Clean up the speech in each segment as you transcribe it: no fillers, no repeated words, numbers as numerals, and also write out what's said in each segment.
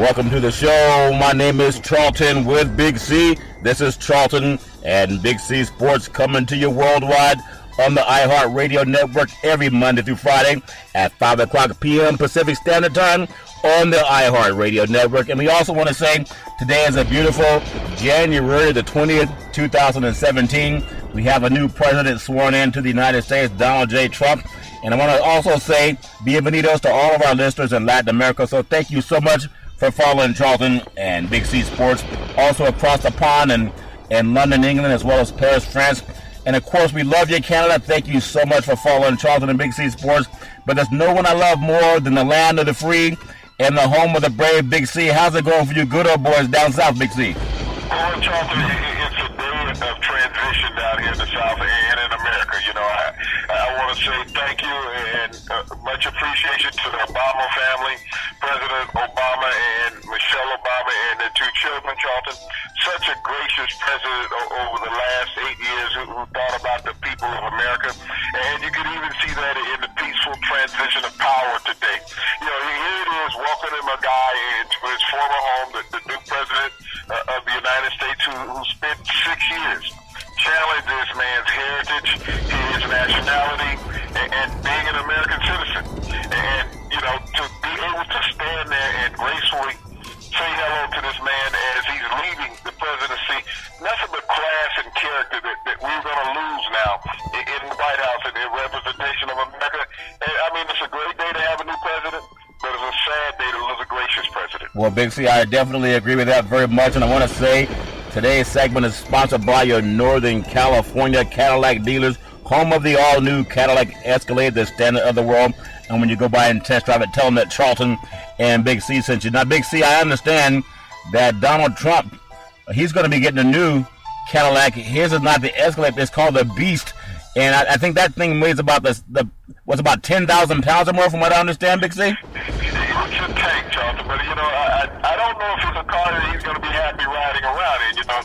Welcome to the show. My name is Charlton with Big C. This is Charlton and Big C Sports coming to you worldwide on the iHeartRadio network every Monday through Friday at 5 o'clock p.m. Pacific Standard Time on the iHeartRadio network. And we also want to say today is a beautiful January the 20th, 2017. We have a new president sworn into the United States, Donald J. Trump. And I want to also say bienvenidos to all of our listeners in Latin America. So thank you so much for following Charlton and Big C Sports, also across the pond in London, England, as well as Paris, France. And of course, we love you, Canada. Thank you so much for following Charlton and Big C Sports. But there's no one I love more than the land of the free and the home of the brave, Big C. How's it going for you good old boys down south, Big C? Well, Charlton, it's a day of transition down here in the South and in America. You know, I want to say thank you and much appreciation to the Obama family, President Obama and Michelle Obama and their two children, Charlton. Such a gracious president over the last 8 years who thought about the people of America. And you could even see that in the peaceful transition of power today. You know, here it is, welcoming a guy into his former home, the new president of the United States who spent 6 years channeling this man's heritage, his nationality, and being an American citizen. And, you know, to be able to stand there and gracefully say hello to this man as he's leaving the presidency, nothing but class and character that we're going to lose now in the White House and in representation of America. And, I mean, it's a great day to have a new president, but it's a sad day to lose a gracious president. Well, Big C, I definitely agree with that very much. And I want to say today's segment is sponsored by your Northern California Cadillac dealers, home of the all-new Cadillac Escalade, the standard of the world. And when you go by and test drive it, tell them that Charlton and Big C sent you. Now, Big C, I understand that Donald Trump, he's going to be getting a new Cadillac. His is not the Escalade. It's called the Beast. And I think that thing weighs about was about 10,000 pounds or more from what I understand, Big C? It's a tank, Charlton, but, you know, I don't know if it's a car that he's going to be happy riding around in. You know,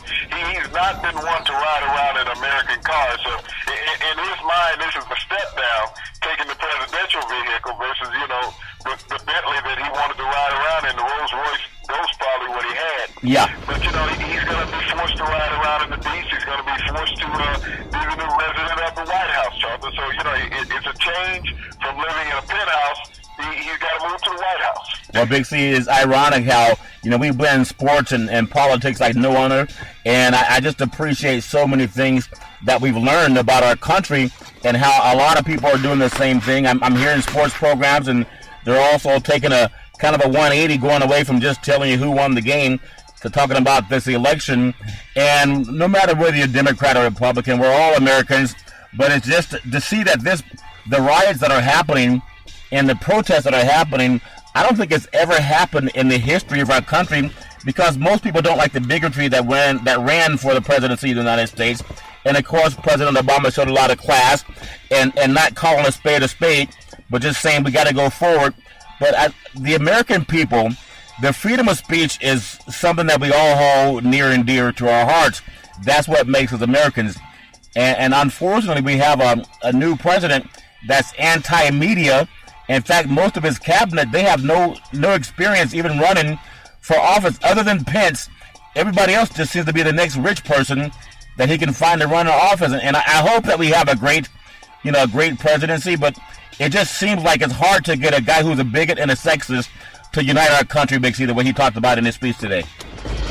he's not been one to ride around in American cars. So in his mind, this is a step down, taking the presidential vehicle versus, you know, the Bentley that he wanted to ride around in. The Rolls Royce, those probably what he had. Yeah. But, you know, he's going to be forced to ride around in the Beast. He's going to be forced to be the new resident of the White House, Charlton. So, you know, it's a change from living in a penthouse. He's got to move to the White House. Well, Big C, is ironic how, you know, we blend sports and politics like no other. And I just appreciate so many things that we've learned about our country and how a lot of people are doing the same thing. I'm hearing sports programs, and they're also taking a kind of a 180, going away from just telling you who won the game to talking about this election. And no matter whether you're Democrat or Republican, we're all Americans. But it's just to see that the riots that are happening and the protests that are happening, I don't think it's ever happened in the history of our country, because most people don't like the bigotry that ran for the presidency of the United States. And of course, President Obama showed a lot of class and not calling a spade, but just saying we got to go forward. But the American people, the freedom of speech is something that we all hold near and dear to our hearts. That's what makes us Americans. And unfortunately, we have a new president that's anti-media. In fact, most of his cabinet, they have no experience even running for office other than Pence. Everybody else just seems to be the next rich person that he can find to run an office. And I hope that we have a great presidency, but it just seems like it's hard to get a guy who's a bigot and a sexist to unite our country, Big C, the way he talked about in his speech today.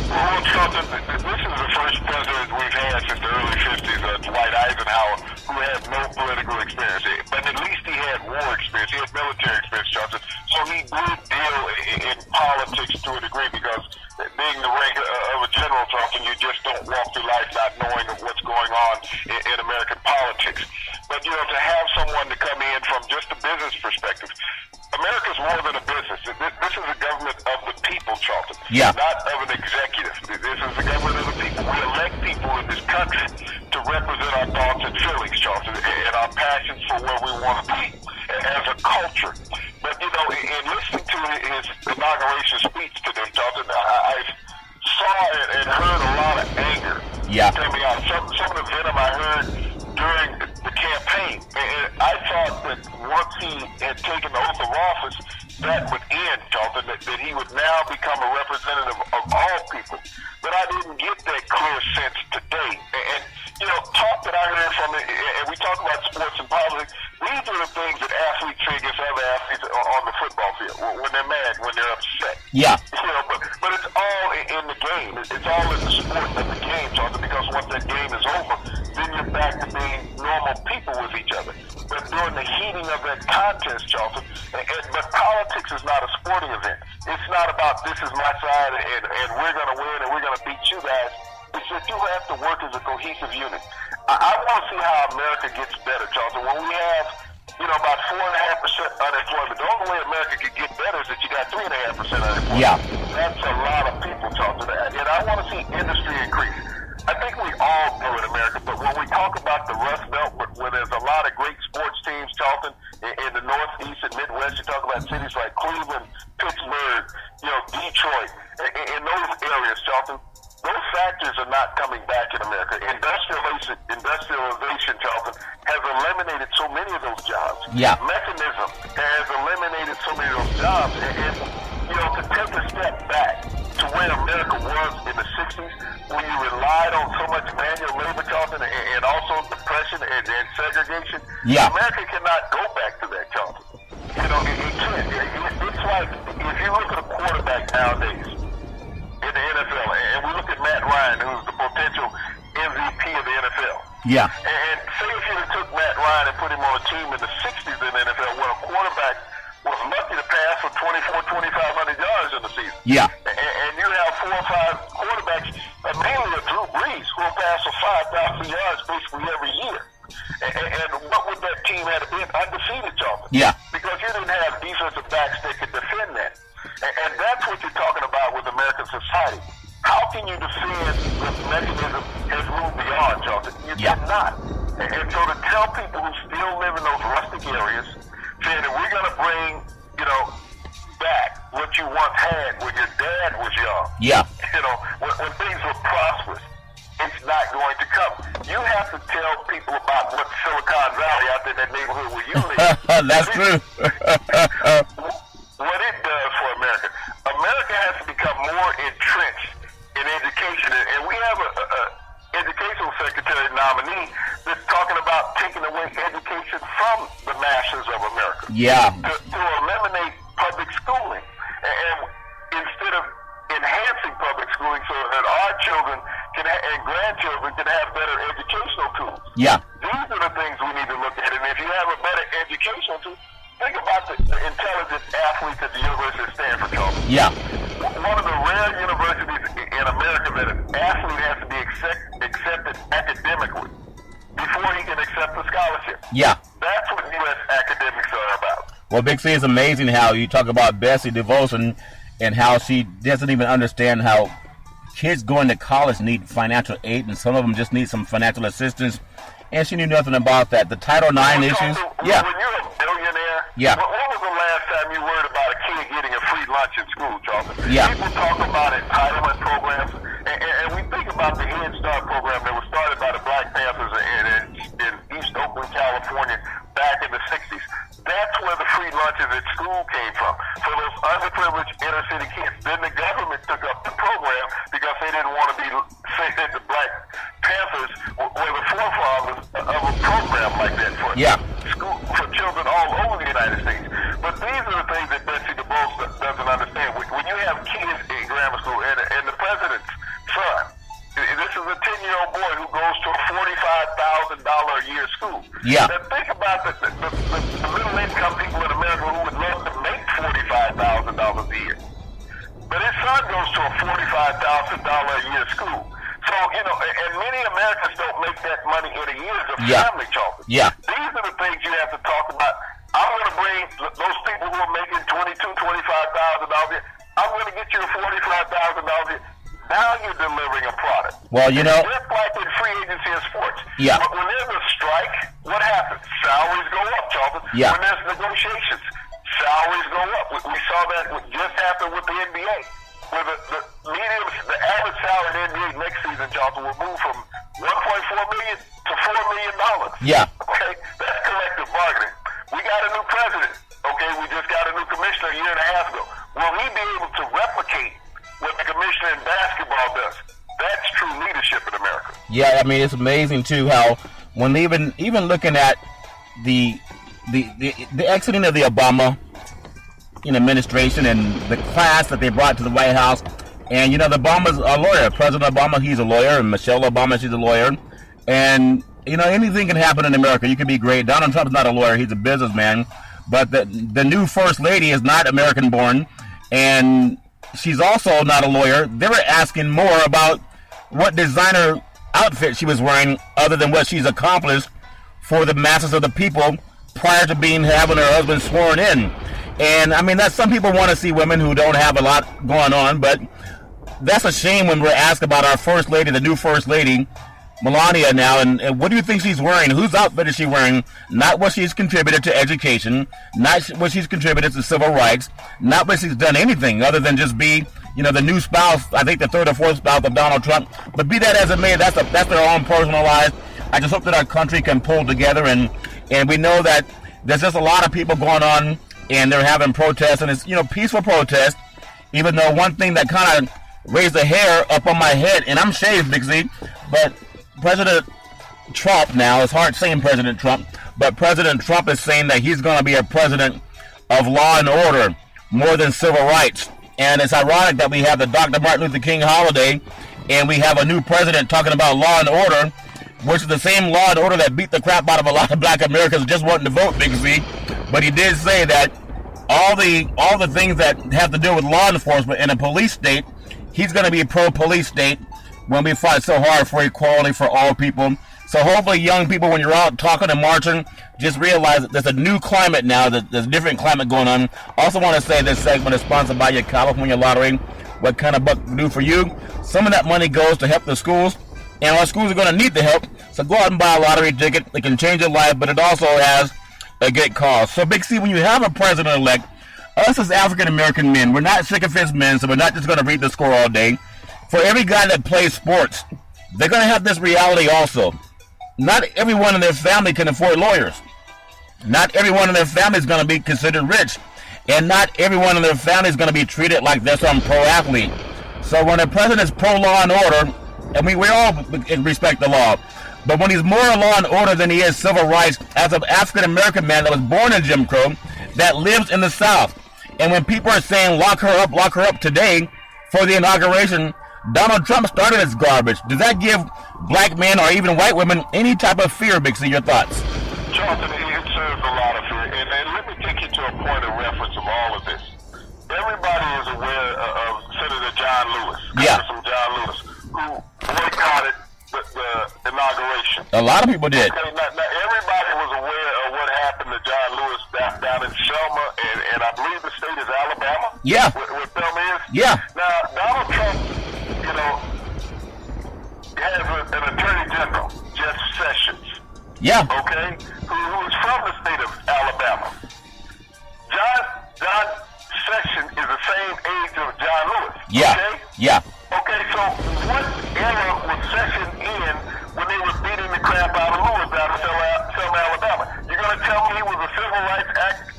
Well, Charlton, this is the first president we've had since the early 50s, Dwight Eisenhower, who had no political experience. But at least he had war experience. He had military experience, Charlton. So he did deal in politics to a degree, because being the rank of a general, Charlton, you just don't walk through life not knowing of what's going on in American politics. But, you know, to have someone to come in from just a business perspective, America's more than a business. This is a government of the people, Charlton. Yeah. Not of an executive. This is the government of the people. We elect people in this country to represent our thoughts and feelings, Charlton, and our passions for where we want to be as a culture. But, you know, in listening to his inauguration speech today, Charlton, I saw and heard a lot of anger coming out. Some of the venom I heard during the campaign. And I thought that once he had taken the oath of office, that would end, Charlton, that he would now become a representative of all people. But I didn't get that clear sense today. And talk that I heard from it, and we talk about sports and politics, these are the things that athletes say against other athletes on the football field, when they're mad, when they're upset. Yeah. But it's all in the game. It's all in the sport of the game, Charlton, because once that game is over, then you're back to being normal people with each other. But during the heating of that contest, Charlton, but politics is not a sporting event. It's not about this is my side and we're going to win and we're going to beat you guys. It's that you have to work as a cohesive unit. I want to see how America gets better, Charlton. When we have, about 4.5% unemployment, the only way America could get better is that you got 3.5% unemployment. Yeah. That's a lot of people, Charlton. And I want to see industry increase. I think we all do in America, but when we talk about the Rust Belt, where there's a lot of great sports teams, Charlton, in the Northeast and Midwest, you talk about cities like Cleveland, Pittsburgh, Detroit, in those areas, Charlton, those factors are not coming back in America. Industrialization, Charlton, has eliminated so many of those jobs. Yeah. Mechanism has eliminated so many of those jobs. And to take a step back to where America was in the 60s, when you relied on so much manual labor, Charlton, and also depression and segregation, yeah. America cannot go back to that, Charlton. It can't. It's like, if you look at a quarterback nowadays, in the NFL, and we look at Matt Ryan, who's the potential MVP of the NFL. Yeah. And say if you took Matt Ryan and put him on a team in the 60s in the NFL, where a quarterback was lucky to pass for 2,500 yards in the season. Yeah. And you have 4 or 5 quarterbacks, mainly a Drew Brees, who will pass for 5,000 yards basically every year. And what would that team have been? Undefeated, Charlton. Yeah. Because you didn't have defensive backs that could defend that. And that's what you're talking about with American society. How can you defend the mechanism has moved beyond, Charlton? You cannot. And so to tell people who still live in those rustic areas, saying that we're going to bring, back what you once had when your dad was young. Yeah. When things were prosperous, it's not going to come. You have to tell people about what Silicon Valley out there in that neighborhood where you live. That's true. What it does for America. America has to become more entrenched in education. And we have a educational secretary nominee that's talking about taking away education from the masses of America. Yeah. To eliminate public schooling. And instead of enhancing public schooling so that our children and grandchildren can have better educational tools. Yeah. These are the things we need to look at. And if you have a better educational tool, think about the intelligent athletes at the University of Stanford, Charles. Yeah. One of the rare universities in America that an athlete has to be accepted academically before he can accept the scholarship. Yeah. That's what U.S. academics are about. Well, Big C, it's amazing how you talk about Bessie DeVos and how she doesn't even understand how kids going to college need financial aid, and some of them just need some financial assistance. And she knew nothing about that. The Title IX issues. Yeah. When you're a billionaire, yeah. When was the last time you worried about a kid getting a free lunch in school, Charles? Yeah. People talk about entitlement programs, and we think about the Head Start program that was started by the Black Panthers in East Oakland, California, back in the 60s. That's where the free lunches at school came from, for those underprivileged inner city kids. Then the government took up the program because they didn't want to be say that the Black Panthers were the forefathers of a program like that for school for children all over the United States. But these are the things that Bessie DeVos doesn't understand. When you have kids in grammar school, and the president's son, this is a 10-year-old boy who goes to a $45,000 a year school. Yeah. Now think about the middle income people in America who would love to make $45,000 a year. But his son goes to a $45,000 a year school. So, and many Americans don't make that money in a year as a family, Charles. Yeah. These are the things you have to talk about. I'm going to bring those people who are making $22,000, $25,000 a year. I'm going to get you a $45,000 a year. Now you're delivering a product. Well, just like in free agency in sports. Yeah. But when there's a strike, what happens? Salaries go up, Charles. Yeah. When there's negotiations, salaries go up. We saw that just happen with the NBA. Where the average salary in the NBA next season, Charles, will move from $1.4 million to $4 million. Yeah. Okay? That's collective bargaining. We got a new president. Okay, we just got a new commissioner a year and a half ago. Will he be able to replicate what the commissioner in basketball does? That's true leadership in America. Yeah, I mean, it's amazing too how when even looking at the exiting of the Obama administration and the class that they brought to the White House, and the Obama's a lawyer. President Obama, he's a lawyer, and Michelle Obama, she's a lawyer, and anything can happen in America. You can be great. Donald Trump's not a lawyer; he's a businessman. But the new First Lady is not American born, and she's also not a lawyer. They were asking more about what designer outfit she was wearing other than what she's accomplished for the masses of the people prior to having her husband sworn in. And I mean, some people want to see women who don't have a lot going on, but that's a shame when we're asked about our First Lady, the new First Lady, Melania now, and what do you think she's wearing? Whose outfit is she wearing? Not what she's contributed to education, not what she's contributed to civil rights, not what she's done anything other than just be, the new spouse, I think the third or fourth spouse of Donald Trump. But be that as it may, that's their own personal lives. I just hope that our country can pull together, and we know that there's just a lot of people going on, and they're having protests, and it's, peaceful protests, even though one thing that kind of raised a hair up on my head, and I'm shaved, Big Z, but President Trump now, it's hard saying President Trump, but President Trump is saying that he's going to be a president of law and order more than civil rights. And it's ironic that we have the Dr. Martin Luther King holiday, and we have a new president talking about law and order, which is the same law and order that beat the crap out of a lot of black Americans just wanting to vote, Big Z. But he did say that all the things that have to do with law enforcement in a police state, he's going to be a pro-police state when we fight so hard for equality for all people. So hopefully young people, when you're out talking and marching, just realize that there's a new climate now, that there's a different climate going on. Also want to say this segment is sponsored by your California Lottery. What kind of buck do for you? Some of that money goes to help the schools, and our schools are going to need the help. So go out and buy a lottery ticket. It can change your life, but it also has a good cause. So Big C, when you have a president-elect, us as African-American men, we're not sycophants men, so we're not just going to read the score all day. For every guy that plays sports, they're going to have this reality also. Not everyone in their family can afford lawyers. Not everyone in their family is going to be considered rich. And not everyone in their family is going to be treated like they're some pro athlete. So when a president is pro-law and order, and we all respect the law, but when he's more law and order than he is civil rights, as an African-American man that was born in Jim Crow, that lives in the South, and when people are saying lock her up today for the inauguration, Donald Trump started this garbage. Does that give black men or even white women any type of fear, Big C? Your thoughts? Jonathan, it serves a lot of fear. And let me take you to a point of reference of all of this. Everybody is aware of Senator John Lewis, Congressman John Lewis, who boycotted the inauguration. A lot of people did. Okay, now everybody was aware of what happened to John Lewis down in Selma, and I believe the state is Alabama. Yeah. Where Selma is. Yeah. Now, Donald Trump, has an attorney general, Jeff Sessions. Yeah. Okay? Who is from the state of Alabama. John Sessions is the same age of John Lewis. Yeah. Okay? Yeah. Okay, so what era was Sessions in when they were beating the crap out of Lewis down in Selma, Alabama? You're going to tell me he was a civil rights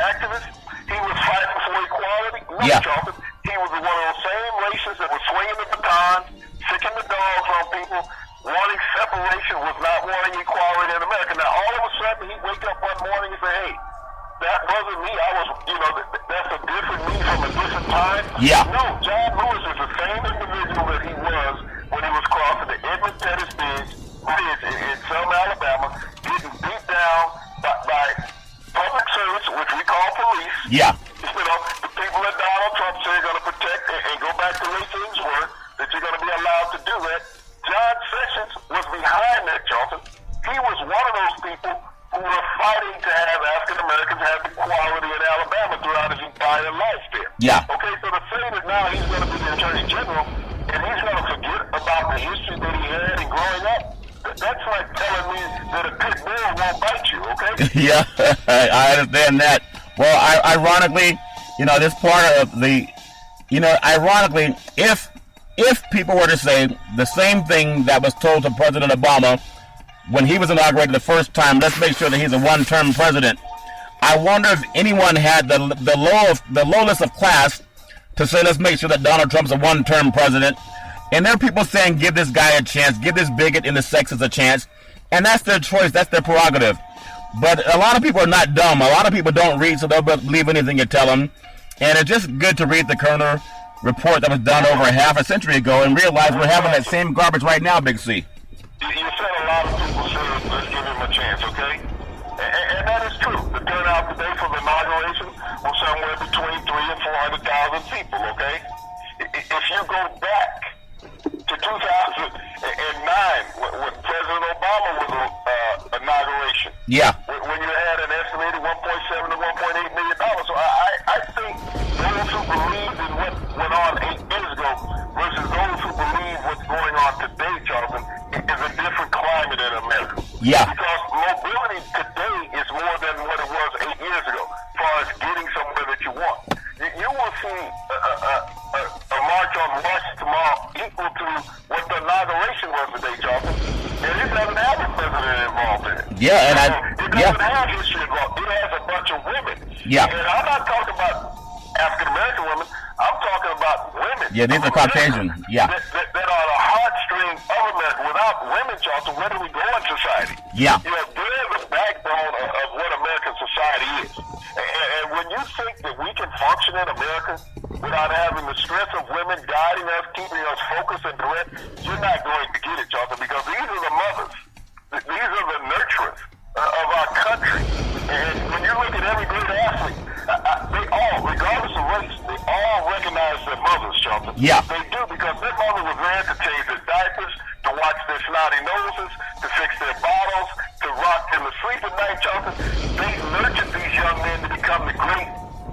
activist? He was fighting for equality? No, Yeah. Charlton. He was one of those same racists that was swinging the baton, sicking the dogs on people, wanting separation, was not wanting equality in America. Now, all of a sudden, he wake up one morning and say, hey, that wasn't me. I was, that's a different me from a different time. Yeah. No, John Lewis is the same individual that he was when he was crossing the Edmund Pettus Bridge in Selma, Alabama, getting beat down by public servants, which we call police. Yeah. The people that Donald Trump said are going to protect and go back to the way things were, that you're going to be allowed to do that. John Sessions was behind that, Charlton. He was one of those people who were fighting to have African Americans have equality in Alabama throughout his entire life there. Yeah. Okay, so to say that now he's going to be the Attorney General and he's going to forget about the history that he had in growing up, that's like telling me that a pit bull won't bite you, okay? Yeah, I understand that. Well, ironically, this part of the, ironically, if people were to say the same thing that was told to President Obama when he was inaugurated the first time, let's make sure that he's a one-term president, I wonder if anyone had the lowest of class to say, let's make sure that Donald Trump's a one-term president. And there are people saying, give this guy a chance, give this bigot and the sexist a chance. And that's their choice, that's their prerogative. But a lot of people are not dumb. A lot of people don't read, so they'll believe anything you tell them. And it's just good to read the Kerner report that was done over half a century ago and realize we're having that same garbage right now, Big C. You said a lot of people say, let's give him a chance, okay? And that is true. The turnout today for the inauguration was somewhere between 300,000 and 400,000 people, okay? If you go back to 2009, when President Obama was inauguration, when you had an estimated 1.7 to 1.8 million dollars. So I think those who believed in what went on 8 years ago versus those who believe what's going on today, Charlton, is a different climate in America. Yeah. Because mobility today is more than what it was 8 years ago, as far as getting somewhere that you want. You will see a march on Washington tomorrow equal to what the inauguration was today, Charlton. And it doesn't have a president involved in it. Yeah, and it doesn't have history involved. It has a bunch of women. Yeah. And I'm not talking about African American women. I'm talking about women. Yeah, these are Caucasian. Yeah. That are the heartstring of America. Without women, Charlton, where do we go in society? Yeah. You know, they're the backbone of what American society is. And when you think that we can function in America without having the strength of women guiding us, keeping us focused and direct, you're not going to get it, Charlton, because these are the mothers. These are the nurturers of our country. And when you look at every great athlete, they all, regardless of race, they all recognize their mothers, Charlton. Yeah. They do, because their mother was there to change their diapers, to watch their snotty noses, to fix their bottles, to rock them to sleep at night, Charlton. They nurtured these young men to become the great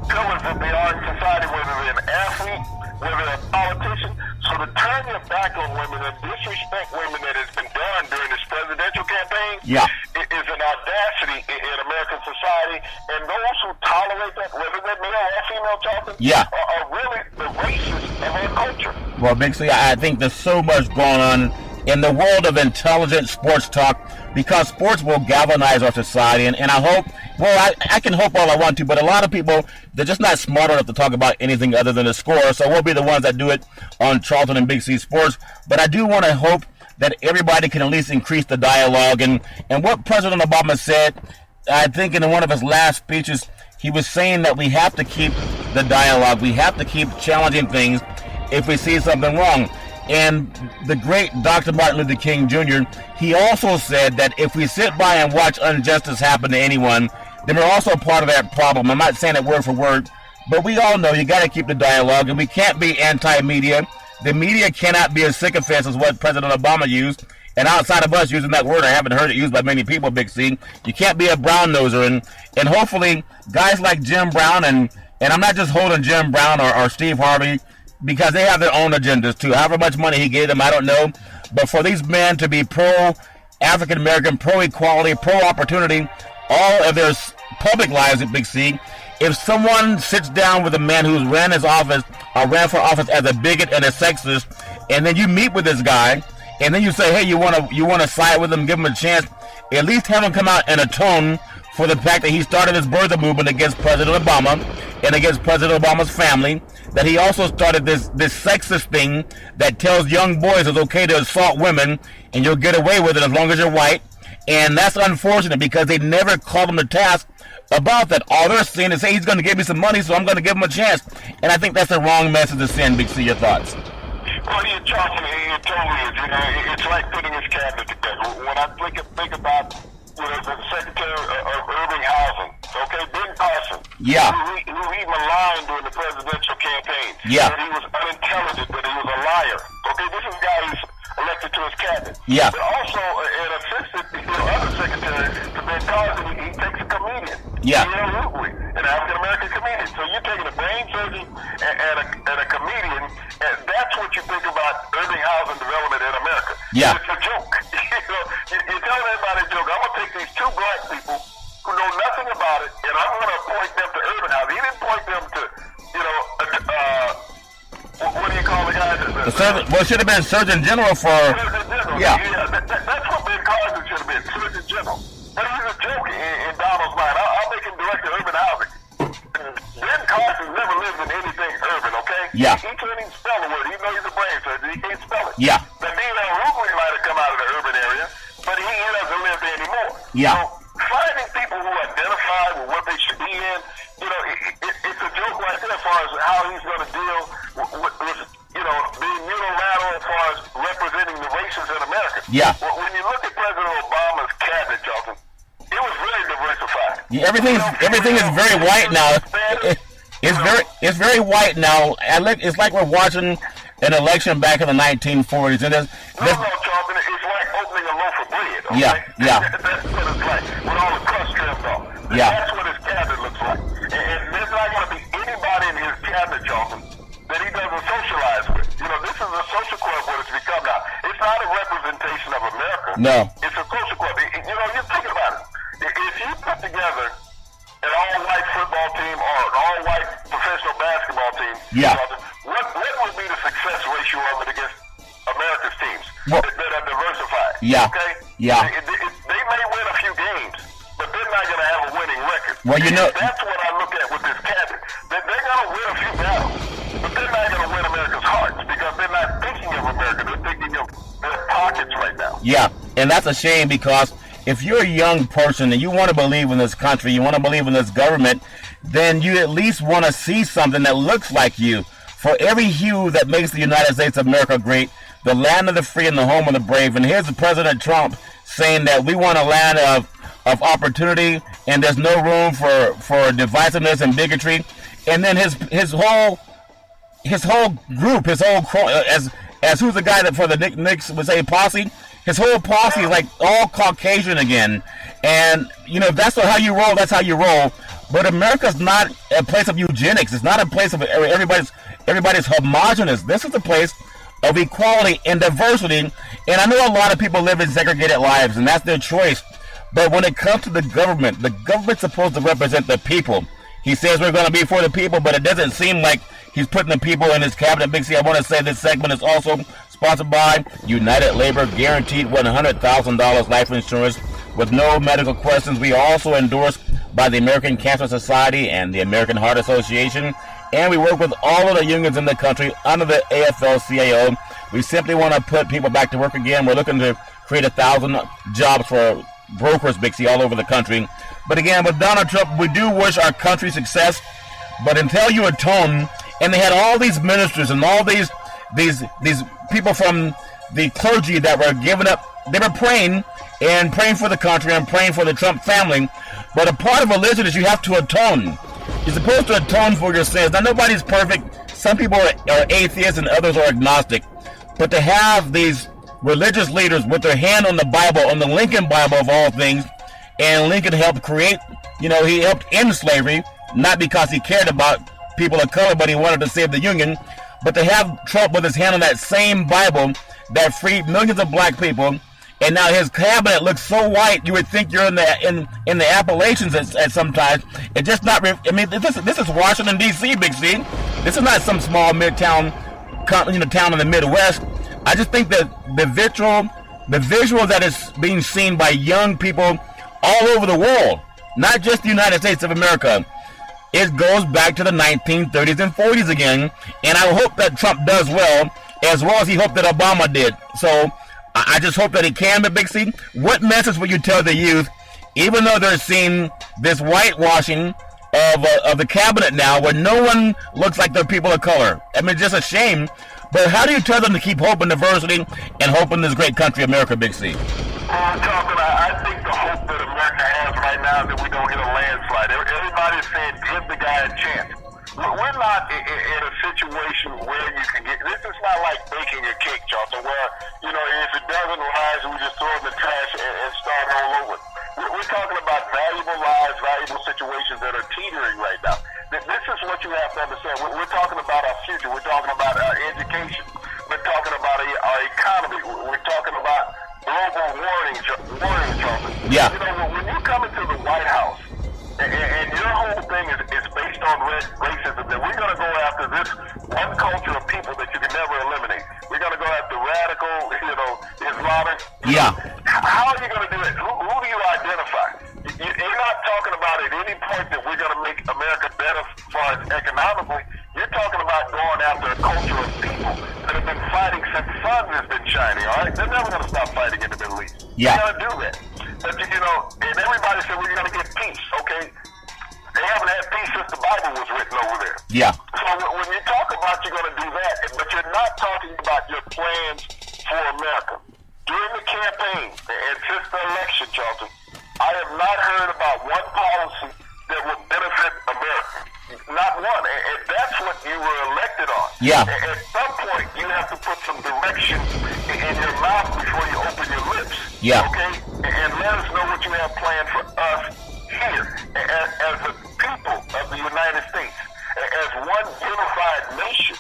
pillars that they are in society, whether they're an athlete, whether they're a politician. So to turn your back on women and disrespect women that has been done during this presidential campaign is an audacity in American society. And those who tolerate that, whether they're male or female, Charlton, are really the racists of our culture. Well, Big C, I think there's so much going on in the world of intelligent sports talk, because sports will galvanize our society, and I hope, well, I can hope all I want to, but a lot of people, they're just not smart enough to talk about anything other than the score, so we'll be the ones that do it on Charlton and Big C Sports. But I do want to hope that everybody can at least increase the dialogue, and what President Obama said, I think in one of his last speeches, he was saying that we have to keep the dialogue, we have to keep challenging things if we see something wrong. And the great Dr. Martin Luther King Jr., he also said that if we sit by and watch injustice happen to anyone, then we're also part of that problem. I'm not saying it word for word, but we all know you got to keep the dialogue, and we can't be anti-media. The media cannot be as sycophants as what President Obama used. And outside of us using that word, I haven't heard it used by many people, Big C. You can't be a brown-noser. And hopefully, guys like Jim Brown, and I'm not just holding Jim Brown or Steve Harvey, because they have their own agendas too. However much money he gave them, I don't know. But for these men to be pro-African-American, pro-equality, pro-opportunity, all of their public lives at Big C, if someone sits down with a man who's ran for office as a bigot and a sexist, and then you meet with this guy, and then you say, hey, you want to side with him, give him a chance, at least have him come out and atone for the fact that he started his birther movement against President Obama and against President Obama's family, that he also started this sexist thing that tells young boys it's okay to assault women and you'll get away with it as long as you're white. And that's unfortunate, because they never called him to task about that. All they're saying is, hey, he's going to give me some money, so I'm going to give him a chance. And I think that's the wrong message to send. Big C, your thoughts? Well, you're talking, it totally is. You know, it's like putting his cabinet together. When I think about, you know, the Secretary of Urban Housing, okay, Ben Carson, who he maligned during the presidential campaign, that he was unintelligent, that he was a liar. Okay, this is a guy who's elected to his cabinet. But also an assistant, other secretary to Ben Carson, he takes a comedian. An African-American comedian. So you're taking a brain surgeon and a comedian, and that's what you think about urban housing development in America. It's a joke. You're telling everybody a joke. I'm going to take these two black people who know nothing about it, and I'm going to appoint them to urban housing. He didn't appoint them to, what do you call the guy? It should have been Surgeon General for... Surgeon General. That's what Ben Carson should have been, Surgeon General. But he's a joke in Donald's mind. I'll make him director of urban Yeah. He can't even spell the word. Even though he's a brain surgeon, he can't spell it. Yeah. The Dean Rugby might have come out of the urban area, but he doesn't live there anymore. Yeah. So finding people who identify with what they should be in, it's a joke right there as far as how he's going to deal with being unilateral as far as representing the races in America. Yeah. Well, when you look at President Obama's cabinet, Charlton, it was very diversified. Yeah, everything is very white now. It's very white now. It's like we're watching an election back in the 1940s. And no, Charlton, it's like opening a loaf of bread. Okay? Yeah. That's what it's like, with all the crust trimmed off. Yeah. That's what his cabinet looks like. And there's not going to be anybody in his cabinet, Charlton, that he doesn't socialize with. This is a social club what it's become now. It's not a representation of America. No. It's a social club. You think about it. If you put together an all-white football team or an all-white professional basketball team, yeah. What would be the success ratio of it against America's teams that are diversified? Yeah. Okay? Yeah. They may win a few games, but they're not going to have a winning record. Well, that's what I look at with this cabinet. They're going to win a few battles, but they're not going to win America's hearts because they're not thinking of America. They're thinking of their pockets right now. Yeah, and that's a shame because if you're a young person and you want to believe in this country, you want to believe in this government, then you at least want to see something that looks like you. For every hue that makes the United States of America great, the land of the free and the home of the brave. And here's President Trump saying that we want a land of opportunity and there's no room for divisiveness and bigotry. And then his whole group, as who's the guy that for the Knicks would say posse, his whole posse is like all Caucasian again. And, if that's how you roll, that's how you roll. But America's not a place of eugenics. It's not a place of everybody's homogenous. This is a place of equality and diversity. And I know a lot of people live in segregated lives, and that's their choice. But when it comes to the government's supposed to represent the people. He says we're going to be for the people, but it doesn't seem like he's putting the people in his cabinet. Big C, I want to say this segment is also sponsored by United Labor, guaranteed $100,000 life insurance with no medical questions. We are also endorsed by the American Cancer Society and the American Heart Association. And we work with all of the unions in the country under the AFL-CIO. We simply want to put people back to work again. We're looking to create 1,000 jobs for brokers, Big C, all over the country. But again, with Donald Trump, we do wish our country success. But until you atone, and they had all these ministers and all these people from the clergy that were giving up, they were praying for the country and praying for the Trump family. But a part of religion is you have to atone. You're supposed to atone for your sins. Now, nobody's perfect. Some people are atheists and others are agnostic. But to have these religious leaders with their hand on the Bible, on the Lincoln Bible of all things, and Lincoln helped create, he helped end slavery, not because he cared about people of color, but he wanted to save the Union. But to have Trump with his hand on that same Bible that freed millions of black people, and now his cabinet looks so white, you would think you're in the Appalachians at sometimes. It's just not. This is Washington D.C., Big C. This is not some small midtown, town in the Midwest. I just think that the visual that is being seen by young people all over the world, not just the United States of America, it goes back to the 1930s and 40s again. And I hope that Trump does well as he hoped that Obama did. So I just hope that he can. But Big C, what message will you tell the youth, even though they're seeing this whitewashing of the cabinet now, where no one looks like they're people of color? I mean, it's just a shame. But how do you tell them to keep hope in diversity and hope in this great country, America, Big C? I think the hope that America has right now is that we don't hit a landslide. Everybody's saying give the guy a chance. We're not in a situation where you can get. This is not like baking a cake, Charlton, where if it doesn't rise, we just throw it in the trash and start all over. We're talking about valuable lives, valuable situations that are teetering right now. This is what you have to understand. We're talking about our future. We're talking about our education. We're talking about our economy. We're talking about global warning, Charlton. Yeah. When you come into the White House and your whole thing is based on racism, that we're going to go after this one culture of people that you can never eliminate. We're going to go after radical, Islamic. Yeah. How are you going to do it? Who do you identify? You're not talking about at any point that we're going to make America better as far as economically. You're talking about going after a culture of people that have been fighting since the sun has been shining, all right? They're never going to stop fighting in the Middle East. Yeah. They're going to do that. But, and everybody said we're going to get peace, okay? They haven't had peace since the Bible was written over there. Yeah. So when you talk about you're going to do that, but you're not talking about your plans for America. During the campaign and since the election, Charlton, I have not heard about one policy that would benefit America. Not one. And that's what you were elected on. Yeah. At some point, you have to put some direction in your mouth before you open your lips. Yeah. Okay? And let us know what you have planned for us here as the people of the United States, as one unified nation.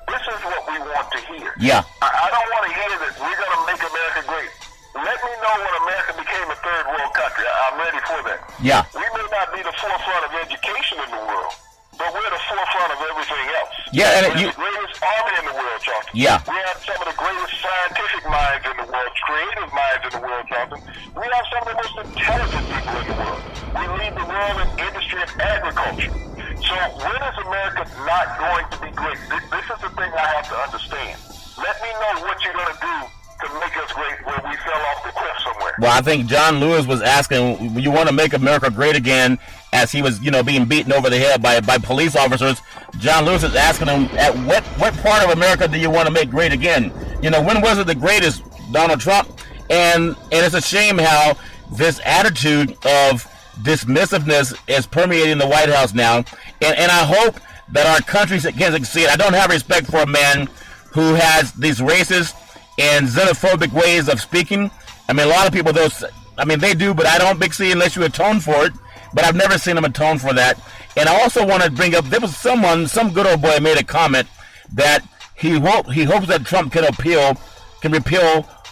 This is what we want to hear. Yeah. I don't want to hear that we're going to make America great. Let me know when America became a third world country. I'm ready for that. Yeah. We may not be the forefront of education in the world, but we're the forefront of everything else. Yeah, and we're the greatest army in the world, Charlton. Yeah. We have some of the greatest scientific minds in the world, creative minds in the world, Charlton. We have some of the most intelligent people in the world. We lead the world in industry and agriculture. So when is America not going to be great? This is the thing I have to understand. Let me know what you're going to do to make us great where we fell off the cliff somewhere. Well, I think John Lewis was asking, you want to make America great again, as he was, being beaten over the head by police officers. John Lewis is asking him, at what part of America do you want to make great again? When was it the greatest, Donald Trump? And it's a shame how this attitude of dismissiveness is permeating the White House now. And I hope that our country can succeed. I don't have respect for a man who has these racist and xenophobic ways of speaking. I mean, a lot of people, they do, but I don't, Big C, unless you atone for it. But I've never seen him atone for that. And I also want to bring up, there was some good old boy made a comment that he hopes that Trump can repeal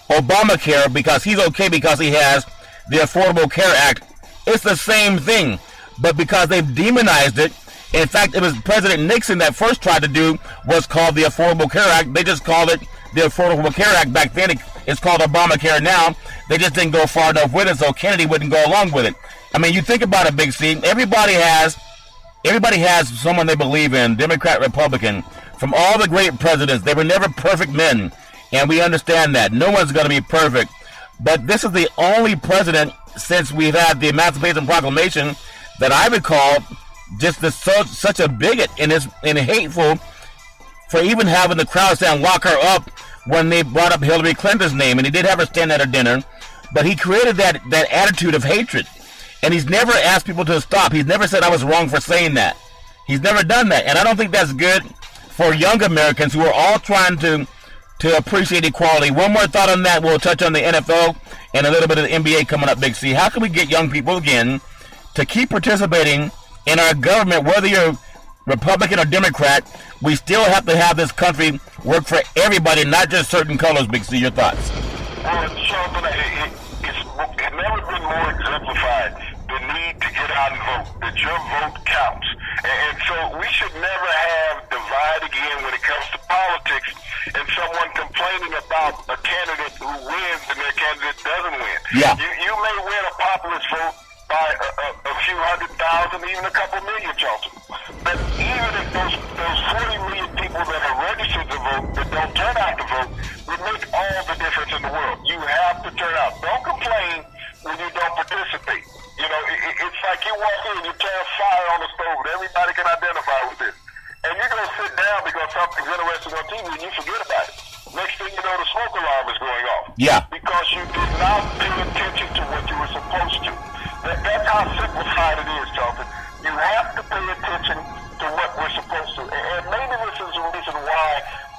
Obamacare because he's okay because he has the Affordable Care Act. It's the same thing, but because they've demonized it. In fact, it was President Nixon that first tried to do what's called the Affordable Care Act. They just called it the Affordable Care Act back then. It's called Obamacare now. They just didn't go far enough with it, so Kennedy wouldn't go along with it. I mean, you think about it, Big C. Everybody has someone they believe in, Democrat, Republican. From all the great presidents, they were never perfect men, and we understand that. No one's going to be perfect. But this is the only president since we've had the Emancipation Proclamation that I recall just such a bigot and hateful for even having the crowd stand lock her up when they brought up Hillary Clinton's name. And he did have her stand at her dinner, but he created that attitude of hatred. And he's never asked people to stop. He's never said I was wrong for saying that. He's never done that. And I don't think that's good for young Americans who are all trying to appreciate equality. One more thought on that. We'll touch on the NFL and a little bit of the NBA coming up, Big C. How can we get young people, again, to keep participating in our government, whether you're Republican or Democrat? We still have to have this country work for everybody, not just certain colors, Big C. Your thoughts? Well, Sean, it's never been more exemplified, the need to get out and vote, that your vote counts. And so we should never have divide again when it comes to politics and someone complaining about a candidate who wins and their candidate doesn't win. Yeah. You may win a populist vote by a few 100,000, even a couple million, Charlton. But even if those 40 million people that are registered to vote that don't turn out to vote would make all the difference in the world. You have to turn out. Don't complain when you don't participate. It's like you walk in and you turn fire on the stove and everybody can identify with this. And you're going to sit down because something's interesting on TV and you forget about it. Next thing you know, the smoke alarm is going off. Yeah. Because you did not pay attention to what you were supposed to. That's how simplified it is, Charlton. You have to pay attention to what we're supposed to. And maybe this is the reason why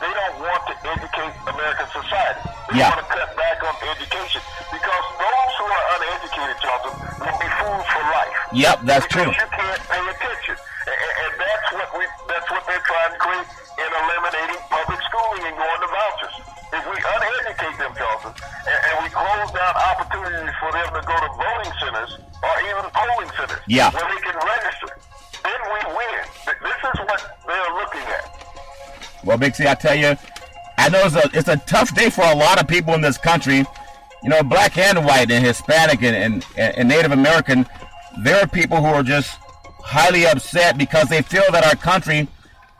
they don't want to educate American society. They want to cut back on education. Because those who are uneducated, Charlton, will be fooled for life. Yep, that's true. You can't pay attention. And that's what they're trying to create in eliminating public schooling and going to vouchers. If we uneducate them, Charlton, and we close down opportunities for them to go to voting centers or even polling centers where they can register, then we win. This is what they're looking at. Well, Big C, I tell you, I know it's a tough day for a lot of people in this country. Black and white and Hispanic and Native American. There are people who are just highly upset because they feel that our country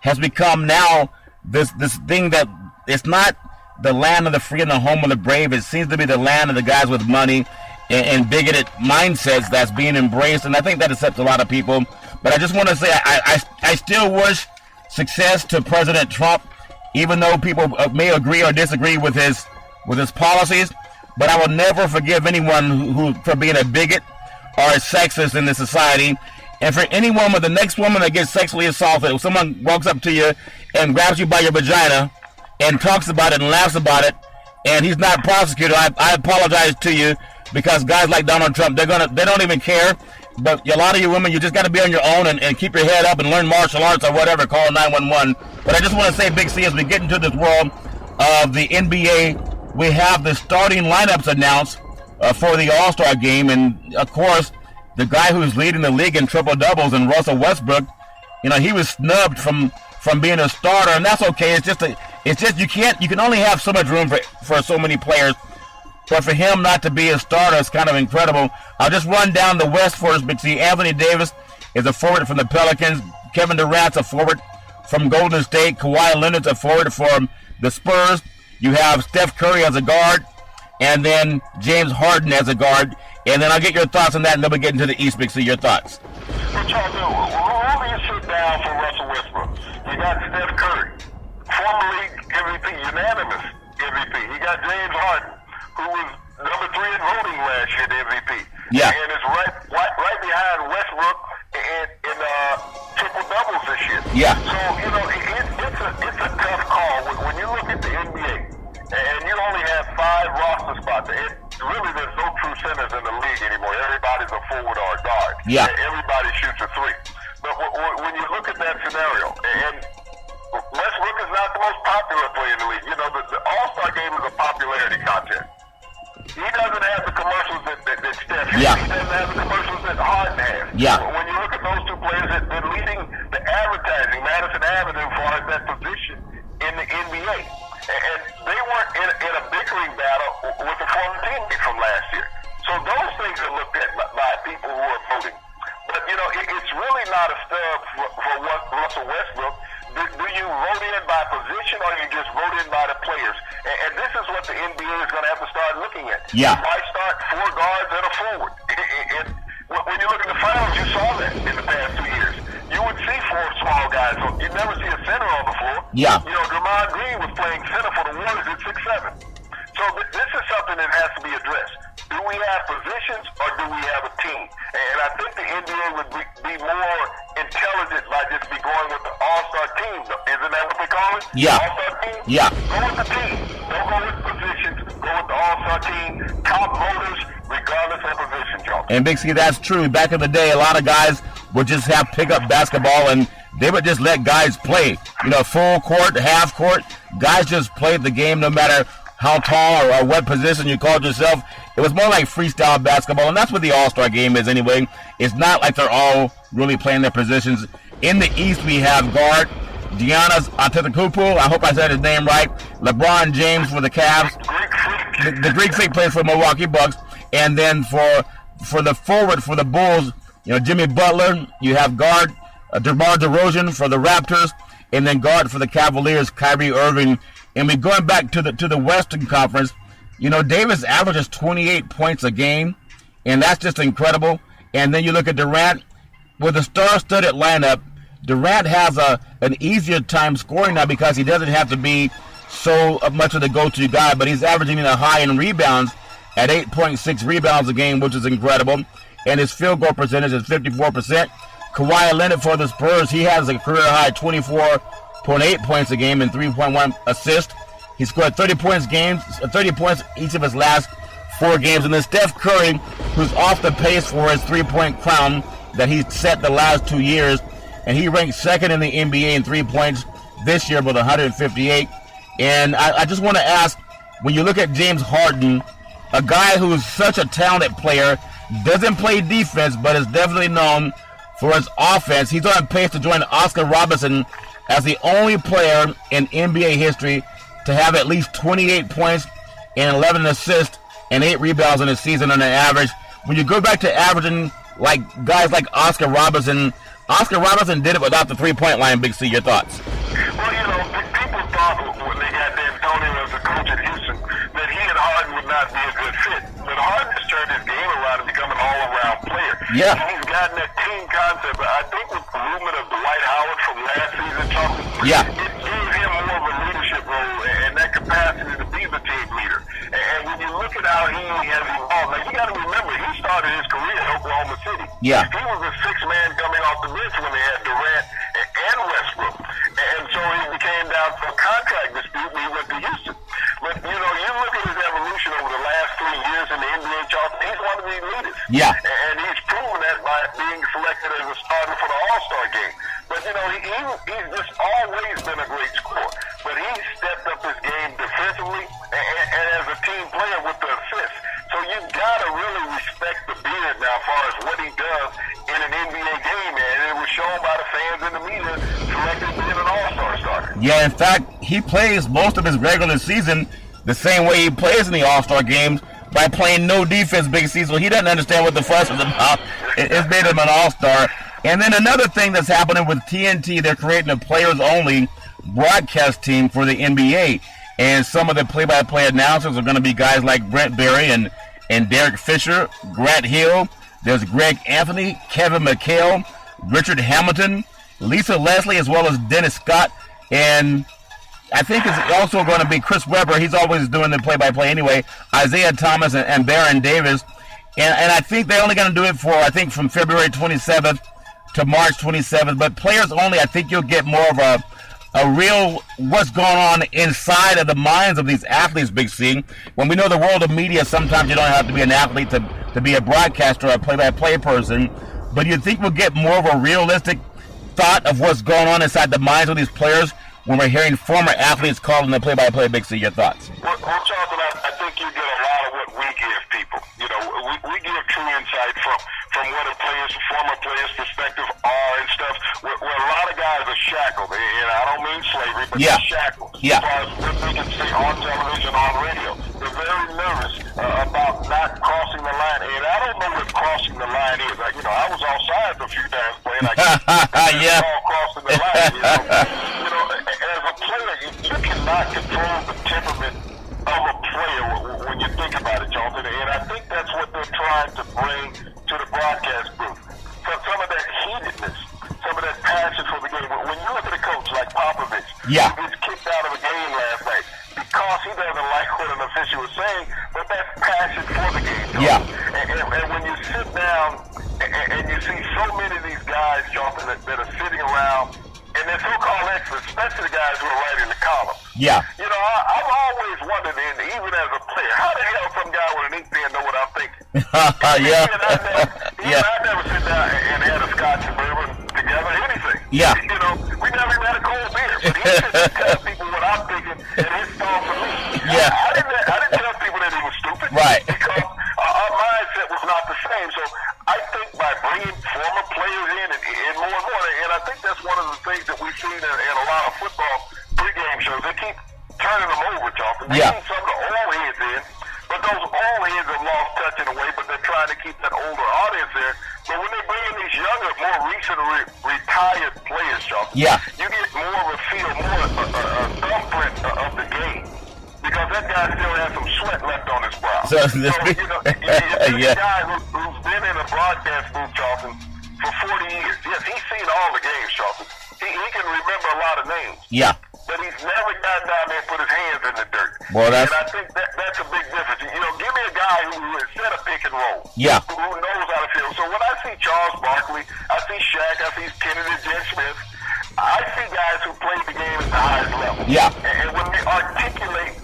has become now this thing that it's not the land of the free and the home of the brave. It seems to be the land of the guys with money and bigoted mindsets that's being embraced, and I think that upsets a lot of people. But I just want to say I still wish success to President Trump, even though people may agree or disagree with his policies. But I will never forgive anyone who for being a bigot or a sexist in this society. And for any woman, the next woman that gets sexually assaulted, if someone walks up to you and grabs you by your vagina and talks about it and laughs about it, and he's not prosecuted, I apologize to you, because guys like Donald Trump, they don't even care. But a lot of you women, you just got to be on your own and keep your head up and learn martial arts or whatever, call 911. But I just want to say, Big C, as we get into this world of the NBA, we have the starting lineups announced for the All-Star game. And, of course, the guy who's leading the league in triple-doubles, and Russell Westbrook, he was snubbed from being a starter, and that's okay. It's just you can only have so much room for so many players. But for him not to be a starter is kind of incredible. I'll just run down the West for us, Big C. Anthony Davis is a forward from the Pelicans. Kevin Durant's a forward from Golden State. Kawhi Leonard's a forward from the Spurs. You have Steph Curry as a guard, and then James Harden as a guard. And then I'll get your thoughts on that, and then we'll get into the East, Big C. Your thoughts. What y'all do? Who do you sit down for Russell Westbrook? You got Steph Curry, former league MVP, unanimous MVP. You got James Harden, who was number 3 in voting last year, the MVP. Yeah. And is right behind Westbrook in triple doubles this year. Yeah. So, it's a tough call. When you look at the NBA, and you only have 5 roster spots, really there's no true centers in the league anymore. Everybody's a forward or a guard. Yeah. Everybody shoots a 3. But when you look at that scenario, and Westbrook is not the most popular player in the league. The All-Star game is a popularity contest. He doesn't have the commercials that Steph has. Yeah. He doesn't have the commercials that Harden has. Yeah. When you look at those two players, they're leading the advertising, Madison Avenue, as far as that position in the NBA. And they weren't in a bickering battle with the former teammate from last year. So those things are looked at by people who are voting. But, it's really not a stub for Russell Westbrook. Do you vote in by position, or you just vote in by the players? And this is what the NBA is going to have to start looking at. Yeah. Why start 4 guards and a forward? When you look at the finals, you saw that in the past 2 years. You would see 4 small guys. You'd never see a center on the floor. Yeah. Draymond Green was playing center for the Warriors at 6'7". So this is something that has to be addressed. Do we have positions, or do we have a team? And I think the NBA would be more intelligent by just be going with the all-star team. Isn't that what they call it? Yeah. All-star team? Yeah. Go with the team. Don't go with positions. Go with the all-star team. Top voters, regardless of position, Joe. And Big C, that's true. Back in the day, a lot of guys would just have pickup basketball, and they would just let guys play. Full court, half court. Guys just played the game no matter how tall or what position you called yourself. It was more like freestyle basketball, and that's what the All-Star game is anyway. It's not like they're all really playing their positions. In the East, we have guard Giannis Antetokounmpo. I hope I said his name right. LeBron James for the Cavs. The Greek freak plays for Milwaukee Bucks. And then for the forward for the Bulls, Jimmy Butler. You have guard DeMar DeRozan for the Raptors, and then guard for the Cavaliers, Kyrie Irving. And we going back to the Western Conference. Davis averages 28 points a game, and that's just incredible. And then you look at Durant. With a star-studded lineup, Durant has an easier time scoring now because he doesn't have to be so much of the go-to guy, but he's averaging a high in rebounds at 8.6 rebounds a game, which is incredible. And his field goal percentage is 54%. Kawhi Leonard for the Spurs, he has a career-high 24.8 points a game and 3.1 assists. He scored 30 points each of his last 4 games. And then Steph Curry, who's off the pace for his 3-point crown that he set the last 2 years, and he ranked second in the NBA in 3 points this year with 158. And I just want to ask, when you look at James Harden, a guy who's such a talented player, doesn't play defense, but is definitely known for his offense. He's on pace to join Oscar Robertson as the only player in NBA history to have at least 28 points and 11 assists and 8 rebounds in a season on an average. When you go back to averaging like guys like Oscar Robertson, Oscar Robertson did it without the three-point line. Big C, your thoughts? Well, people thought when they got D'Antoni as a coach at Houston that he and Harden would not be a good fit. But Harden has turned his game around and become an all-around player. Yeah. He's gotten that team concept. I think with the movement of Dwight Howard from last season, yeah, it gave him more of a leadership role and that capacity to be the team leader. And when you look at how he has evolved, now you got to remember, he started his career in Oklahoma City. Yeah. He was a sixth man coming off the bench when they had Durant and Westbrook. And so he became down for a contract dispute when he went to Houston. But, you look at his evolution over the last 3 years in the NBA, Charles, he's one of these leaders. Yeah. And he's proven that by being selected as a starter for the All-Star game. But, he's just always been a great scorer. But he's stepped up his game defensively and as a team player with the assists. So you've got to really respect the beard now as far as what he does in an NBA game, and it was shown by the fans and the media selected being an all-star starter. Yeah, in fact, he plays most of his regular season the same way he plays in the all-star games, by playing no defense, Big C, so he doesn't understand what the fuss is about. It's made him an all-star. And then another thing that's happening with TNT, they're creating a players-only broadcast team for the NBA. And some of the play-by-play announcers are going to be guys like Brent Berry and Derek Fisher, Grant Hill. There's Greg Anthony, Kevin McHale, Richard Hamilton, Lisa Leslie, as well as Dennis Scott. And I think it's also going to be Chris Webber. He's always doing the play-by-play anyway. Isaiah Thomas and Baron Davis. And I think they're only going to do it for, I think, from February 27th to March 27th. But players only, I think you'll get more of a real what's going on inside of the minds of these athletes, Big C. When we know the world of media, sometimes you don't have to be an athlete to be a broadcaster or a play-by-play person. But you think we'll get more of a realistic thought of what's going on inside the minds of these players when we're hearing former athletes calling the play-by-play, Big C? Your thoughts? Well, Charlton, I think you get a lot of what we give people. We give true insight from what a former player's perspective are and stuff. Where a lot of guys are shackled, and I don't mean slavery, but they're shackled. Yeah. As far as what they can say on television, on radio. They're very nervous about not crossing the line. And I don't know what crossing the line is. I was offside a few times playing. Yeah. Crossing the line. As a player, you cannot control the temperament of a player when you think about it, Jonathan. And I think that's what they're trying to bring to the broadcast booth. Some of that heatedness, some of that passion for the game. When you look at a coach like Popovich, he gets kicked out of a game last night because he doesn't like what an official was saying, but that's passion for the game. Yeah. And when you sit down and you see so many of these guys, Jonathan, that are sitting around, and they're so-called experts, especially the guys who are writing the column. Yeah. I've always wondered, even as a player, how the hell some guy with an ink pen know what I'm thinking? Yeah. I never sit down and had a scotch and bourbon together, anything. Yeah. We never even had a cold beer. But he sits and tells people what I'm thinking, and his thoughts for me. Yeah. I didn't tell people that he was stupid. Right. Because our mindset was not the same. So I think by bringing former players in and more and more, and I think that's one of the things that we've seen in a lot of football pregame shows. They keep turning them over, Charlton. They keep some of the old heads in, but those old heads have lost touch in a way, but they're trying to keep that older audience there. But when they bring in these younger, more recent retired players, Charlton, you get more of a feel, more a thumbprint of the game. Because that guy still has some sweat left on his brow. So a guy who's been in a broadcast booth, Charlton, for 40 years. Yes, he's seen all the games, Charlton. He can remember a lot of names. Yeah. But he's never gotten down there and put his hands in the dirt. Well, and I think that's a big difference. Give me a guy who is set a pick and roll. Yeah. Who knows how to feel. So when I see Charles Barkley, I see Shaq, I see Kennedy Jen Smith, I see guys who played the game at the highest level. Yeah. And when they articulate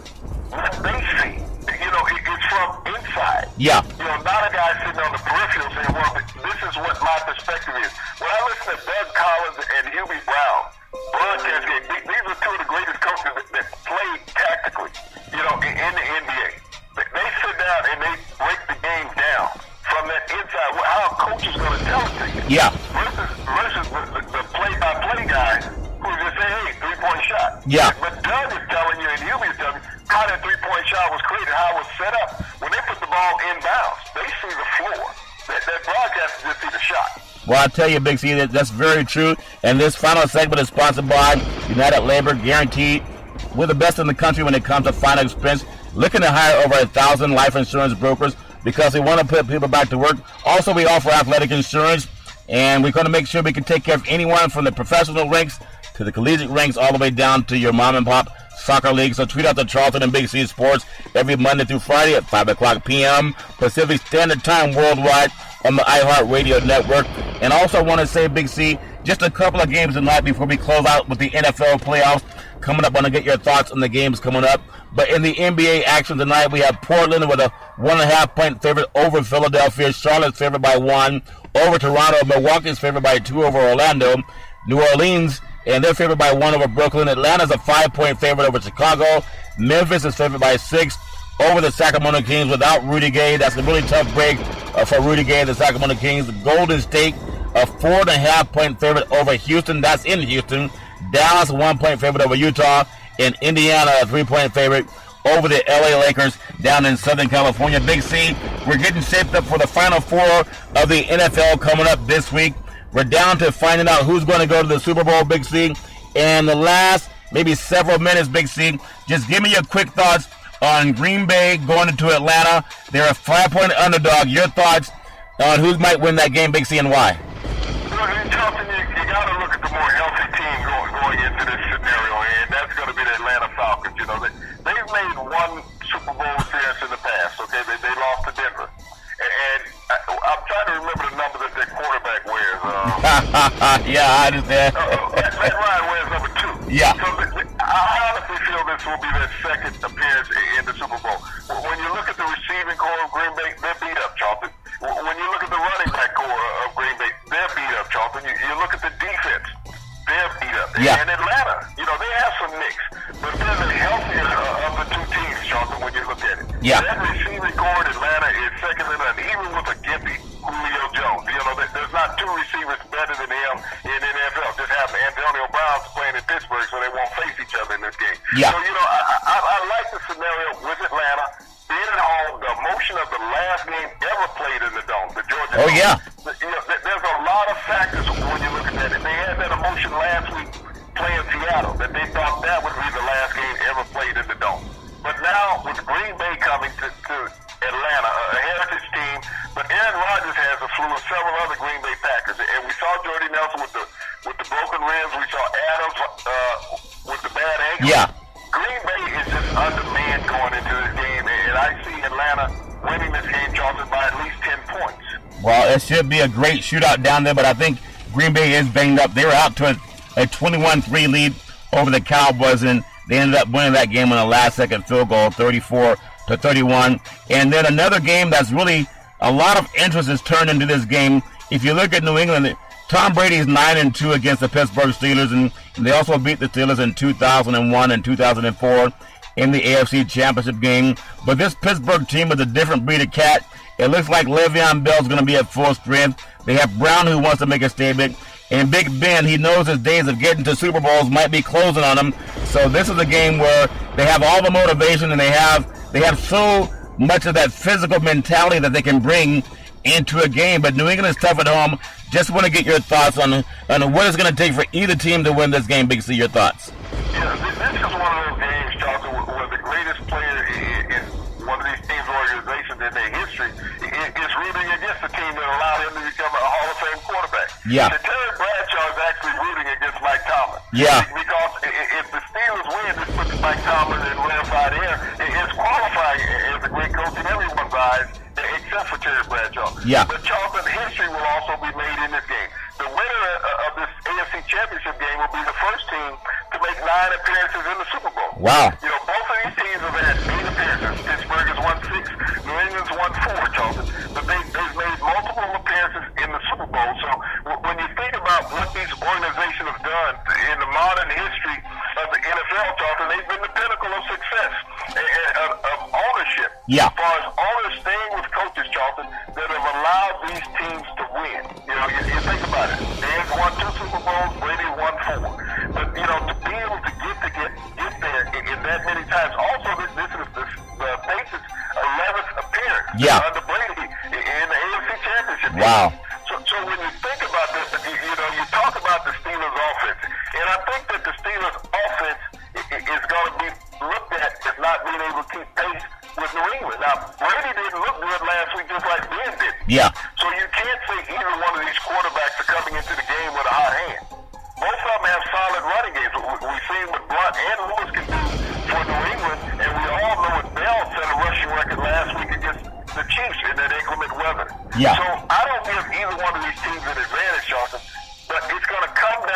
what they see, it's from inside. Yeah. Not a guy sitting on the peripheral saying, well, this is what my perspective is. When I listen to Doug Collins and Hubie Brown, broadcast game, these are two of the greatest coaches that play tactically, in the NBA. They sit down and they break the game down from that inside, how a coach is going to tell it to you. Yeah. Versus the play-by-play guy who just say, hey, three-point shot. Yeah. But Doug is telling you and Hubie is telling you how that three-point shot was created, how it was set up. When they put the ball inbounds, they see the floor. That broadcaster just see the shot. Well, I tell you, Big C, that's very true. And this final segment is sponsored by United Labor Guaranteed. We're the best in the country when it comes to final expense. Looking to hire over 1,000 life insurance brokers because we want to put people back to work. Also, we offer athletic insurance, and we're going to make sure we can take care of anyone from the professional ranks to the collegiate ranks all the way down to your mom and pop soccer league. So tweet out to Charlton and Big C Sports every Monday through Friday at 5 o'clock p.m. Pacific Standard Time worldwide on the iHeartRadio network. And also want to say, Big C, just a couple of games tonight before we close out with the NFL playoffs coming up. I want to get your thoughts on the games coming up. But in the NBA action tonight, we have Portland with a 1.5-point favorite over Philadelphia. Charlotte's favored by 1 over Toronto. Milwaukee's favored by 2 over Orlando. New Orleans, and they're favored by 1 over Brooklyn. Atlanta's a 5-point favorite over Chicago. Memphis is favored by 6 over the Sacramento Kings without Rudy Gay. That's a really tough break for Rudy Gay and the Sacramento Kings. Golden State, a 4.5-point favorite over Houston. That's in Houston. Dallas, 1-point favorite over Utah. And Indiana, a 3-point favorite over the LA Lakers down in Southern California. Big C, we're getting shaped up for the Final Four of the NFL coming up this week. We're down to finding out who's going to go to the Super Bowl, Big C. And the last maybe several minutes, Big C, just give me your quick thoughts on Green Bay going into Atlanta. They're a 5-point underdog. Your thoughts on who might win that game, Big C, and why? Look, Charlton, you got to look at the more healthy team going into this scenario, and that's going to be the Atlanta Falcons. You know, they've made one Super Bowl appearance in the past. Okay, they lost to Denver, and I'm trying to remember the number that their quarterback wears. Yeah, I understand. Matt Ryan wears number 2. Yeah. So I honestly feel this will be their second appearance in the Super Bowl. When you look at the receiving core of Green Bay, they're beat up, Charlton. When you look at the running back core of Green Bay, they're beat up, Charlton. You look at the defense, they're beat up. Yeah. And Atlanta, you know, they have some nicks, but they're the healthier of the two teams, Charlton, when you look at it. Yeah. That receiving core in Atlanta is second to none, even with a gimpy Julio Jones. You know, there's not two receivers better than him in the NFL. Just have Antonio Brown's playing in Pittsburgh, so they won't face each other in this game. Yeah. So, you know, I like the scenario with Atlanta. Being at home, the emotion of the last game ever played in the Dome, the Georgia Dome. Yeah. You know, there's a lot of factors when you look at that. And they had that emotion last week playing Seattle, that they thought that would be the last game ever played in the Dome. But now, with Green Bay coming to Atlanta, a heritage team, but Aaron Rodgers has a flu of several other Green Bay Packers. And we saw Jordy Nelson with the broken ribs. We saw Adams with the bad ankle. Yeah. Green Bay is just undermanned going into this game, and I see Atlanta winning this game, Charlton, by at least 10 points. Well, it should be a great shootout down there, but I think Green Bay is banged up. They were out to a 21-3 lead over the Cowboys, and they ended up winning that game on a last-second field goal, 34-31. And then another game that's really a lot of interest is turned into this game. If you look at New England, Tom Brady's 9-2 against the Pittsburgh Steelers, and they also beat the Steelers in 2001 and 2004 in the AFC Championship game. But this Pittsburgh team is a different breed of cat. It looks like Le'Veon Bell's going to be at full strength. They have Brown, who wants to make a statement. And Big Ben, he knows his days of getting to Super Bowls might be closing on him. So this is a game where they have all the motivation, and they have so much of that physical mentality that they can bring into a game. But New England is tough at home. Just want to get your thoughts on what it's going to take for either team to win this game. Big C, your thoughts? Yeah, this is one of those games, Charlton, where the greatest player in one of these teams' organizations in their history is rooting against the team that allowed him to become a Hall of Fame quarterback. Yeah. Terry Bradshaw is actually rooting against Mike Tomlin. Yeah. Because if the Steelers win, this puts Mike Tomlin in rarefied air. It's qualifying as a great coach in everyone's eyes, except for Terry Bradshaw. Yeah. But Charlton, history will also be made in this game. The winner of this AFC Championship game will be the first team to make 9 appearances in the Super Bowl. Wow. You know, both of these teams have had 8 appearances. Pittsburgh has won 6. New England's won 4, Charlton. But they've made multiple appearances in the Super Bowl. So when you think about what these organizations have done in the modern history of the NFL, Charlton, they've been the pinnacle of success and of ownership. Yeah. As far as owners staying with coaches, Charlton, that have allowed these teams to win. You know, you think about it. Dan's won 2 Super Bowls, Brady won 4. But, you know, to be able to get there in that many times. Also, this is the Patriots' 11th appearance under Brady in the AFC Championship. Wow. So when you think about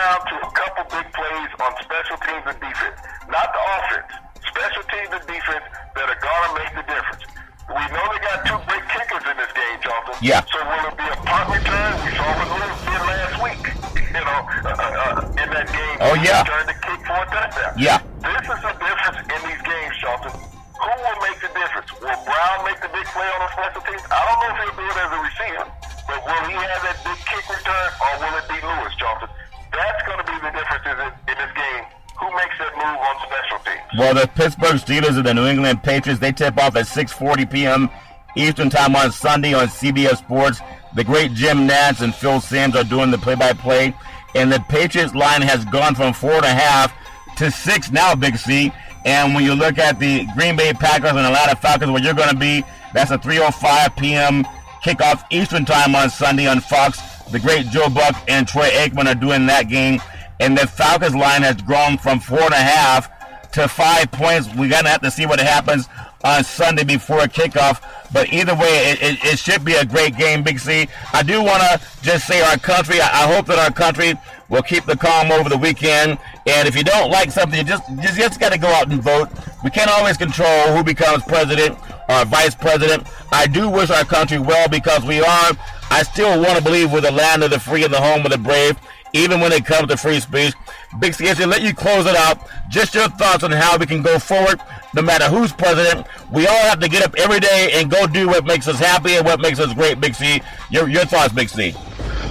down to a couple big plays on special teams and defense. Not the offense. Special teams and defense that are going to make the difference. We know they got two great kickers in this game, Charlton. Yeah. So will it be a punt return? We saw what Lewis did last week, in that game. Oh, yeah. He returned the kick for a touchdown. Yeah. This is the difference in these games, Charlton. Who will make the difference? Will Brown make the big play on the special teams? I don't know if he'll do it as a receiver, but will he have that big kick return, or will it be Lewis, Charlton? That's going to be the difference in this game. Who makes that move on special teams? Well, the Pittsburgh Steelers and the New England Patriots, they tip off at 6:40 p.m. Eastern Time on Sunday on CBS Sports. The great Jim Nantz and Phil Simms are doing the play-by-play. And the Patriots line has gone from 4.5 to 6 now, Big C. And when you look at the Green Bay Packers and Atlanta Falcons, where you're going to be, that's a 3:05 p.m. kickoff Eastern Time on Sunday on Fox. The great Joe Buck and Troy Aikman are doing that game. And the Falcons line has grown from 4.5 to 5 points. We're going to have to see what happens on Sunday before kickoff. But either way, it should be a great game, Big C. I do want to just say our country, I hope that our country will keep the calm over the weekend. And if you don't like something, you just got to go out and vote. We can't always control who becomes president or vice president. I do wish our country well because I still want to believe we're the land of the free and the home of the brave, even when it comes to free speech. Big C, let you close it out. Just your thoughts on how we can go forward, no matter who's president. We all have to get up every day and go do what makes us happy and what makes us great, Big C. Your thoughts, Big C.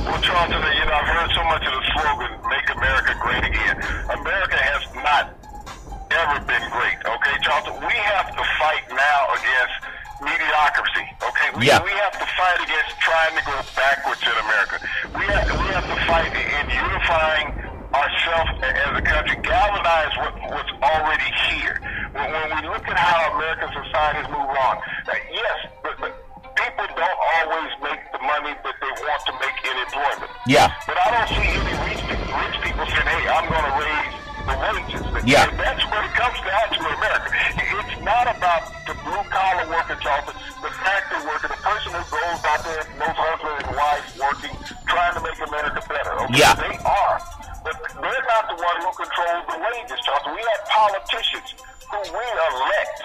Well, Charlton, I've heard so much of the slogan, "Make America Great Again." America has not ever been great, okay, Charlton? We have to fight now against mediocrity, okay? We have to fight against trying to go backwards in America. We have to fight in unifying ourselves as a country, galvanize what's already here. When we look at how American societies move on, yes, but people don't always make the money that they want to make in employment. Yeah. But I don't see any rich people saying, "Hey, I'm going to raise the wages." Yeah. And that's what it comes down to in America. It's not about the blue-collar worker, Charlton, the factory worker, the person who goes out there, those husband and wife working, trying to make America better. Okay? Yeah. They are. But they're not the one who controls the wages, Charlton. We have politicians who we elect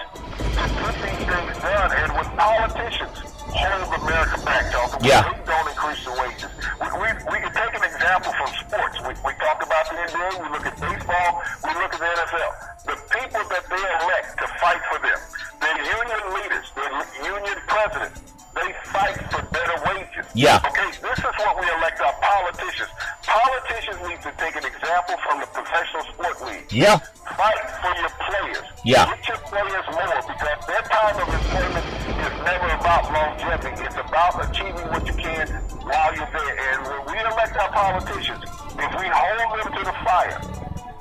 to put these things done. And when politicians hold America back, Charlton, yeah, they don't increase the wages. We can take an example from sports. We talk about the NBA, we look at baseball, we look at the NFL. The people that they elect to fight for them, the union leaders, the union presidents, they fight for better wages. Yeah. Okay, this is what we elect our politicians. Politicians need to take an example from the professional sport league. Yeah. Fight for your players. Yeah. Get your players more because their time of employment is never about longevity. It's about achieving what you can while you're there. And when we elect our politicians, if we hold them to the fire,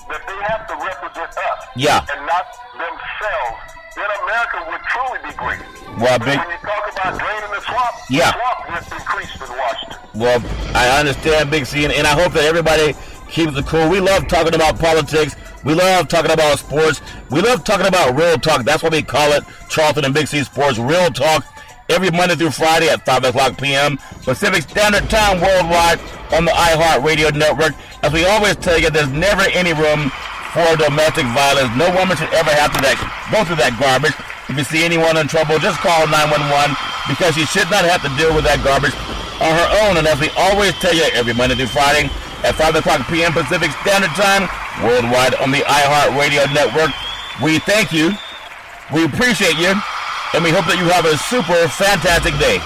that they have to represent us and not themselves, then America would truly be great. Well, when you talk about draining the swamp, the swamp just increased in Washington. Well, I understand, Big C, and I hope that everybody keeps it cool. We love talking about politics. We love talking about sports. We love talking about real talk. That's what we call it, Charlton and Big C Sports. Real talk every Monday through Friday at 5 o'clock p.m. Pacific Standard Time worldwide on the iHeartRadio network. As we always tell you, there's never any room for domestic violence. No woman should ever have to go through that garbage. If you see anyone in trouble, just call 911 because she should not have to deal with that garbage on her own. And as we always tell you, every Monday through Friday at 5 o'clock p.m. Pacific Standard Time, worldwide on the iHeartRadio network, we thank you, we appreciate you, and we hope that you have a super fantastic day.